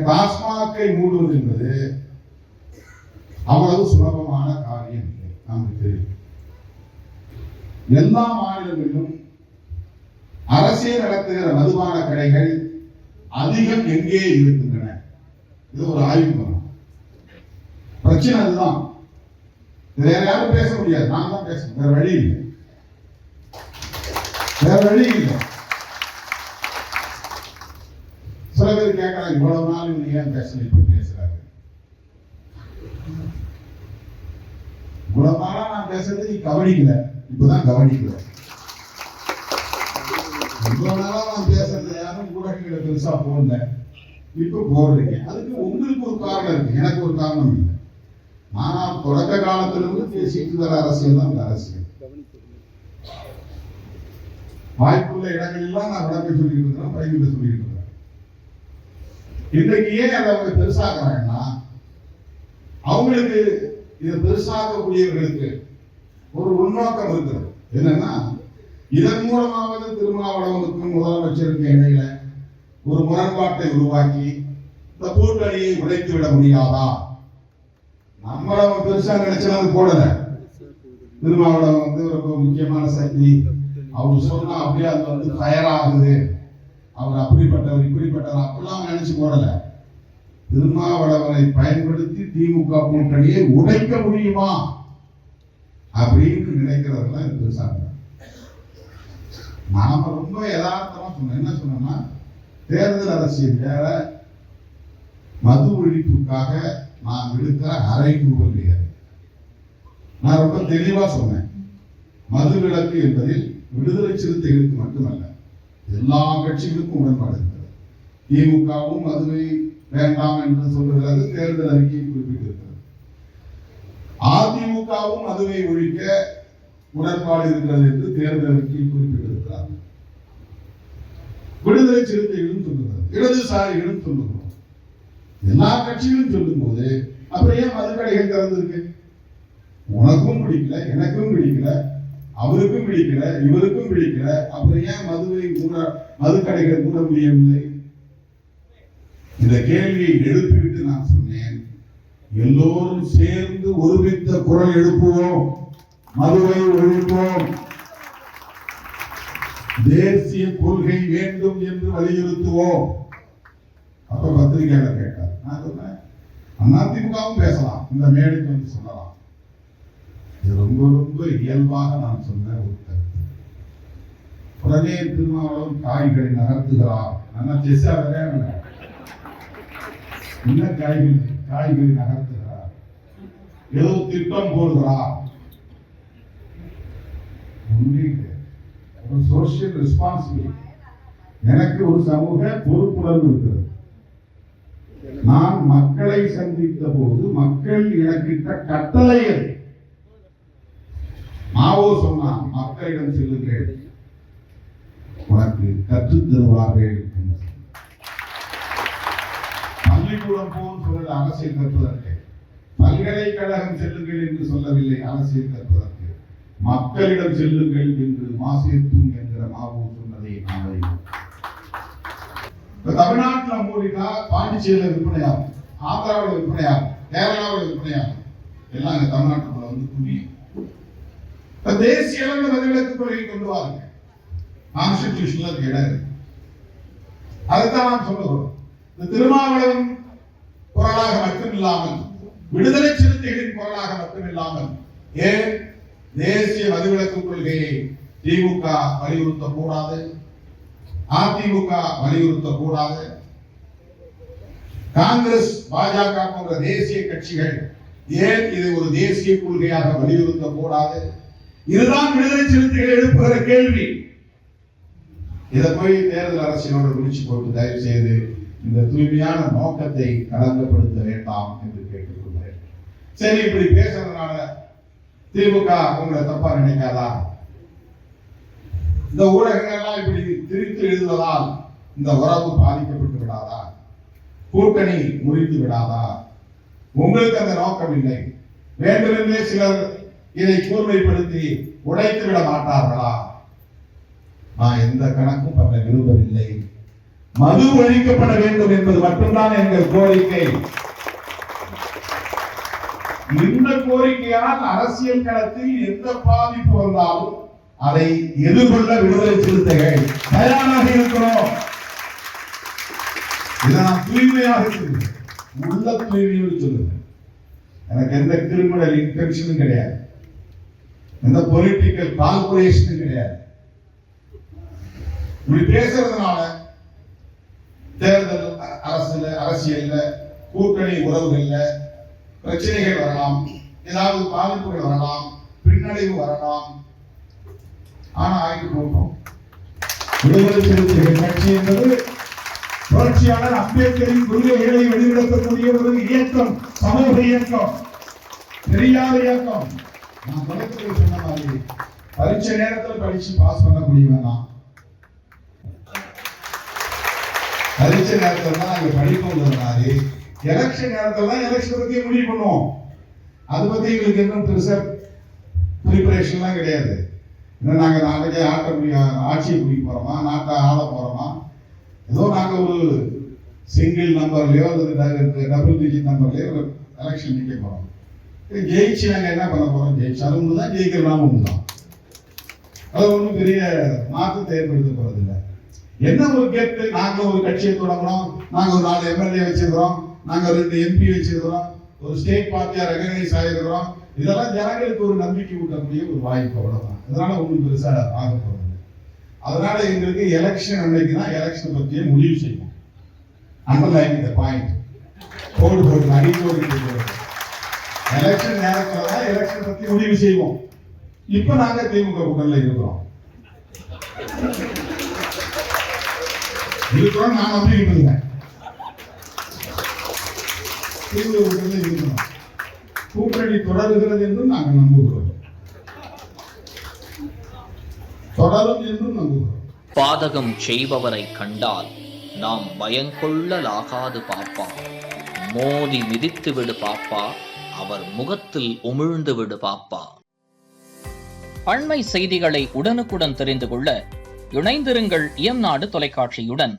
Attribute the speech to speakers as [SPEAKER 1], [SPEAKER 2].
[SPEAKER 1] டாஸ்மாகை மூடுவது என்பது அவ்வளவு சுலபமான காரியம் இல்லை. நமக்கு தெரியும். எல்லா மாநிலங்களிலும் அரசே நடத்துகிற மதுபான கடைகள் அதிகம் எங்கே இருக்கின்றன? இது ஒரு ஆய்வு பண்ணணும். பிரச்சனை அதுதான். வேற யாரும் பேச முடியாது, நான் தான் பேசணும். வேற வழி இல்லை, வேற வழி இல்லை. சில பேர் கேட்கறாங்க, இவ்வளவு நாள் நீங்க ஏன் பேசல, இப்ப பேசுறாரு. இவ்வளவு நாளா நான் பேசுறது நீ கவனிக்கல, இப்பதான் கவனிக்கல. இவ்வளவு நாளா நான் பேசுறது யாரும் ஊடகங்களை பெருசா போடல, இப்ப போடுறீங்க. அதுக்கு உங்களுக்கு ஒரு காரணம் இருக்கு, எனக்கு ஒரு காரணம் இல்லை. ஆனா தொடக்க காலத்திலிருந்து பேசிட்டு வர அரசியல் தான் இந்த அரசியல். வாய்ப்புள்ள இடங்களெல்லாம் நான் விளக்க சொல்லிட்டு இருக்கிறேன், பயிர்ல சொல்லிட்டு இருக்கிறேன். இன்றைக்கு ஏன் அதை அவங்க பெருசாக்குறாங்கன்னா, அவங்களுக்கு இதை பெருசாக்கக்கூடியவர்களுக்கு ஒரு உள்நோக்கம் இருக்கிறது. என்னன்னா, இதன் மூலமாவது திருமாவளவனுக்கும் முதலமைச்சருக்கு இடையில ஒரு முரண்பாட்டை உருவாக்கி இந்த கூட்டணியை உடைத்து விட முடியாதா? நம்மள பெருசா நினைச்சாலும் போடல. திருமாவளவன் வந்து ரொம்ப முக்கியமான சக்தி, அவர் சொன்னா அப்படியே அது வந்து ஃபயர் ஆகுது, அவர் அப்படிப்பட்டவர் இப்படிப்பட்டவர் அப்படிலாம் நினைச்சு போடல. திருமாவளவனை பயன்படுத்தி திமுக கூட்டணியை உடைக்க முடியுமா அப்படின்னு நினைக்கிறவர்கள் பெருசாக. நாம ரொம்ப யதார்த்தமா சொன்னோம். என்ன சொன்னோம்னா, தேர்தல் அரசியல் வேற, மது ஒழிப்புக்காக நான் விடுக்கிற அறைகூவல் வேறு. நான் ரொம்ப தெளிவா சொன்னேன். மது விலக்கு என்பதில் விடுதலை சிறுத்தைகளுக்கு மட்டுமல்ல, எல்லா கட்சிகளுக்கும் உடன்பாடு இருக்கிறது. திமுகவும் மதுவை வேண்டாம் என்று சொல்லுகிறது, தேர்தல் அறிக்கையை குறிப்பிட்டிருக்கிறது. அதிமுகவும் மதுவை ஒழிக்க உடன்பாடு இருக்கிறது என்று தேர்தல் அறிக்கையில் குறிப்பிட்டிருக்கிறார். விடுதலை சிறுத்தைகளும் சொல்லுகிறது, இடதுசாரிகளும் சொல்லுகிறோம். எல்லா கட்சிகளும் சொல்லும் போது அப்புறம் ஏன் மதுக்கடைகள் திறந்திருக்கு? உனக்கும் பிடிக்கல, எனக்கும் பிடிக்கல, அவருக்கும் பிடிக்கல, இவருக்கும் பிடிக்கல, அப்புறம் ஏன் மதுக்கடைகள் மூட முடியவில்லை? இந்த கேள்வியை எழுப்பிவிட்டு நான் சொன்னேன், எல்லோரும் சேர்ந்து ஒருமித்த குரல் எழுப்புவோம், மதுவை ஒழிப்போம், தேசிய கொள்கை வேண்டும் என்று வலியுறுத்துவோம். அப்ப பத்திரிகையாளர் கேட்டார். நான் சொன்னேன், அதிமுகவும் பேசலாம், இந்த மேடைக்கு வந்து சொல்லலாம். இது ரொம்ப ரொம்ப இயல்பாக நான் சொன்ன ஒரு கருத்து. உடனே திருமாவளவன் காய்களை நகர்த்துகிறார். நல்லா செஸ்ஸா விளையாடுங்க. என்ன காய்களை நகர்த்துகிறார், ஏதோ திட்டம் போடுகிறார். ஒரு சோசியல் ரெஸ்பான்சிபிலிட்டி, எனக்கு ஒரு சமூக பொறுப்புணர்வு இருக்கிறது. நான் மக்களை சந்தித்த போது மக்கள் எனக்கிட்ட கட்டளை மாவோ சொன்னான், மக்களிடம் செல்லுங்கள், உனக்கு கற்றுத் தருவார்கள். பள்ளிக்கூடம் போல் சொல்ல அரசியல் கற்பதற்கு, பல்கலைக்கழகம் செல்லுங்கள் என்று சொல்லவில்லை, அரசியல் கற்பதற்கு மக்களிடம் செல்லுங்கள் என்று மாசேத்தும் என்கிற மாவோ சொன்னதை நாம் அறிவோம். தமிழ்நாட்டில் மூடினா பாண்டிச்சேரியில் விற்பனையாகும், ஆந்திராவில் விற்பனையாகும், கேரளாவில் விற்பனையாகும், எல்லாம் இந்த தமிழ்நாட்டுக்குள்ள வந்து குவியும். தேசிய அளவில் மதுவிலக்கு கொள்கை கொண்டு வாருங்க, கான்ஸ்டிடியூஷன்ல இடம் இருக்கு. அதுதான் நாம் சொல்லுகிறோம். இந்த திருமாவளவன் குரலாக மட்டுமில்லாமல், விடுதலை சிறுத்தைகளின் குரலாக மட்டுமில்லாமல், ஏன் தேசிய மதுவிலக்கு கொள்கையை திமுக வலியுறுத்த கூடாது, அதிமுக வலியுறுத்த கூடாது, காங்கிரஸ் பாஜக போன்ற தேசிய கட்சிகள் ஏன் இதை ஒரு தேசிய கொள்கையாக வலியுறுத்த கூடாது? இதுதான் விடுதலை சிறுத்தைகள் எழுப்புகிற கேள்வி. இதை போய் தேர்தல் அரசியலோடு முடிச்சு போட்டு தயவு செய்து இந்த தூய்மையான நோக்கத்தை களங்கப்படுத்த வேண்டாம் என்று கேட்டுக்கொள்கிறேன். சரி, இப்படி பேசுறதுனால திமுக உங்களை தப்பா நினைக்காதா? இந்த ஊடகங்கள்லாம் இப்படி திரித்து எழுதுவதால் இந்த உறவு பாதிக்கப்பட்டு விடாதா? கூட்டணி முறித்து விடாதா? உங்களுக்கு அந்த நோக்கம் இல்லை. வேண்டுமென்றே சிலர் இதை கூர்மைப்படுத்தி உடைத்து விட மாட்டார்களா? நான் எந்த கணக்கும் பண்ண விரும்பவில்லை. மது ஒழிக்கப்பட வேண்டும் என்பது மட்டும்தான் எங்கள் கோரிக்கை. இந்த கோரிக்கையால் அரசியல் களத்தில் எந்த பாதிப்பு வந்தாலும் அதை எதிர்கொள்ள விடுதலை சிறுத்தைகள் தயாராக இருக்கிறோம். இதை நான் தூய்மையாக சொல்லுவேன், உள்ள தூய்மையோடு சொல்லுவேன். எனக்கு எந்த கிரிமினல் இன்டென்ஷனும் கிடையாது, எந்த பொலிட்டிக்கல் கால்குலேஷனும் கிடையாது. இப்படி பேசுறதுனால தேர்தல் அரசியல்ல கூட்டணி உறவுகள்ல பிரச்சனைகள் வரலாம், ஏதாவது பாதிப்புகள் வரலாம், பின்னடைவு வரலாம். ஆனா ஆய்வு போட்டோம். விடுதலை சிறுத்தைகள் கட்சி என்பது புரட்சியாளர் அம்பேத்கரின் கொள்கைகளை வெளியிடக்கூடிய ஒரு இயக்கம், சமூக இயக்கம், பெரியார் இயக்கம். நான் தொடக்கத்தில் சொன்ன மாதிரி பரீட்சை நேரத்தில் படிச்சு பாஸ் பண்ணக்கூடியவன் தான். பரீட்சை நேரத்தில் தான் நாங்கள் படிப்போம் மாதிரி, எலெக்ஷன் நேரத்தில் தான் எலெக்ஷன் பத்தி முடிவு பண்ணுவோம். அதை பத்தி எங்களுக்கு இன்னும் பெருசா ப்ரிப்பரேஷன்லாம் கிடையாது. இன்னும் நாங்கள் நாளைக்கே ஆட்சியை பிடிக்க போறோமா, நாட்டை ஆள போறோமா, ஏதோ நாங்கள் ஒரு சிங்கிள் நம்பர்லயோ அல்லது டபுள் டிஜிட் நம்பர்லயோ ஒரு எலெக்ஷன் நிற்க போறோம். ஜெயிச்சு நாங்கள் என்ன பண்ண போறோம்? ஜெயிச்சாலும் ஒன்று தான், ஜெயிக்கிறனாலும் ஒன்று தான். அது ஒன்றும் பெரிய மாற்றத்தை ஏற்படுத்த போறது இல்லை. என்ன ஒரு கேட்டு, நாங்கள் ஒரு கட்சியை தொடங்குறோம், நாங்கள் ஒரு 4 எம்எல்ஏ வச்சிருக்கிறோம், நாங்கள் 2 எம்பி வச்சிருக்கிறோம், ஒரு ஸ்டேட் பார்ட்டியா ரெகனைஸ் ஆகிருக்கிறோம். இதெல்லாம் ஜனங்களுக்கு ஒரு நம்பிக்கை ஊட்டக்கூடிய ஒரு வாய்ப்பு, அவ்வளவுதான். இதனால ஒன்றும் பெருசா ஆக போறது. அதனால எங்களுக்கு எலெக்ஷன் அன்னைக்கு தான் எலெக்ஷன் பற்றியே முடிவு செய்வோம். அண்டர்லைன் இந்த பாயிண்ட் போட்டு அடிக்கோடு எலெக்ஷன் நேரத்தில் தான் எலெக்ஷன் பற்றி முடிவு செய்வோம். இப்ப நாங்க திமுக கூட்டணியில் இருக்கிறோம். நான் நம்பிக்கிட்டு இருந்தேன். திமுக கூட்டணியில் இருக்கிறோம். கூட்டணி தொடர்கிறது என்றும் நாங்கள் நம்புகிறோம், தொடரும் என்றும் நம்புகிறோம்.
[SPEAKER 2] பாதகம் செய்பவரை கண்டால் நாம் பயங்கொள்ளலாகாது பாப்பா, மோதி மிதித்து விடு பாப்பா, அவர் முகத்தில் உமிழ்ந்து விடு பாப்பா. அண்மை செய்திகளை உடனுக்குடன் தெரிந்து கொள்ள இணைந்திருங்கள் இயம்நாடு தொலைக்காட்சியுடன்.